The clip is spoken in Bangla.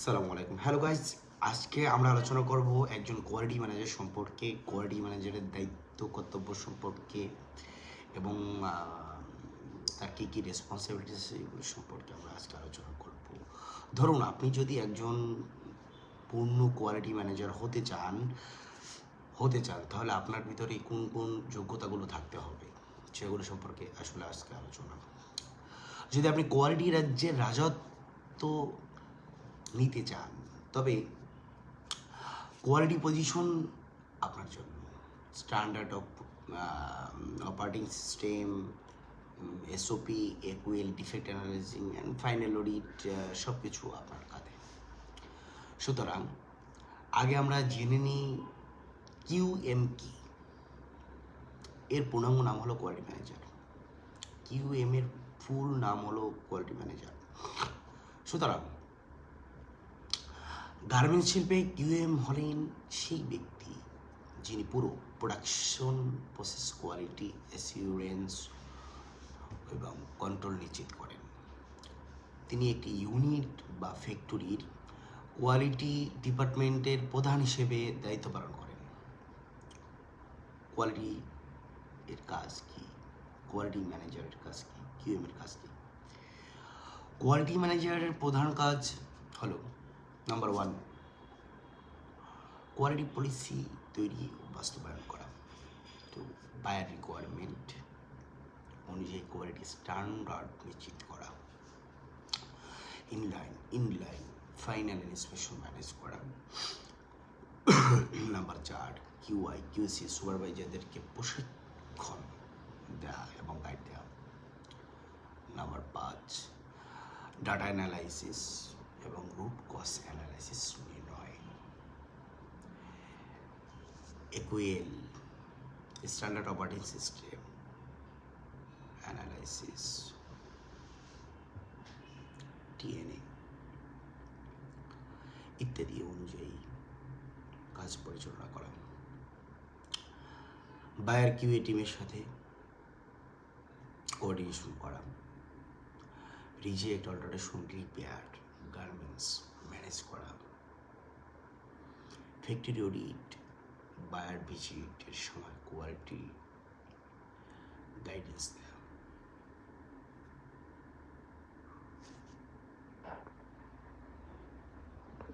আসসালামু আলাইকুম। হ্যালো গাইস, আজকে আমরা আলোচনা করব একজন কোয়ালিটি ম্যানেজার সম্পর্কে, কোয়ালিটি ম্যানেজারের দায়িত্ব কর্তব্য সম্পর্কে এবং আ তার কী রেসপন্সিবিলিটিস এগুলো সম্পর্কে আমরা আজকে আলোচনা করব। ধরুন আপনি যদি একজন পূর্ণ কোয়ালিটি ম্যানেজার হতে চান তাহলে আপনার ভিতরে কোন যোগ্যতাগুলো থাকতে হবে সেগুলো সম্পর্কে আসলে আজকে আলোচনা। যদি আপনি কোয়ালিটি রাজ্যের রাজত্ব নিতে চান তবে কোয়ালিটি পজিশন আপনার জন্য standard operating system, SOP, AQL, defect analysing and final audit সব কিছু আপনার কাঁধে। সুতরাং আগে আমরা জেনে নিই কিউএম কি। এর পূর্ণাঙ্গ নাম হলো কোয়ালিটি ম্যানেজার। কিউএম এর ফুল নাম হলো কোয়ালিটি ম্যানেজার। সুতরাং গার্মেন্টস শিল্পে কিউএম হলেন সেই ব্যক্তি যিনি পুরো প্রোডাকশন প্রসেস কোয়ালিটি অ্যাসিউরেন্স এবং কন্ট্রোল নিশ্চিত করেন। তিনি একটি ইউনিট বা ফ্যাক্টরির কোয়ালিটি ডিপার্টমেন্টের প্রধান হিসেবে দায়িত্ব পালন করেন। কোয়ালিটি এর কাজ কি? কোয়ালিটি ম্যানেজারের কাজ কি? কিউএম এর কাজ কি? কোয়ালিটি ম্যানেজারের প্রধান কাজ হলো নাম্বার 1, কোয়ালিটি পলিসি তৈরি ও বাস্তবায়ন করা। তো বায়ার রিকোয়ারমেন্ট অনুযায়ী কোয়ালিটি স্ট্যান্ডার্ড নিশ্চিত করা। ইনলাইন ফাইনাল ইন্সপেকশন ম্যানেজ করা। নাম্বার 4, কিউআই কিউসি সুপারভাইজারদেরকে প্রশিক্ষণ দেওয়া এবং গাইড দেওয়া। নাম্বার 5, ডাটা অ্যানালাইসিস এবং রুট কজ অ্যানালাইসিস নির্ণয়। AQL standard operating system analysis. TNA ইত্যাদি অনুযায়ী কাজ পরিচালনা করা। বায়ার কিউএ টিমের সাথে কোঅর্ডিনেশন করা। Reject, alteration, repair garments manage করা। ফ্যাক্টরি অডিট, বায়ার ভিজিটের সময় কোয়ালিটি গাইডেন্স দেওয়া।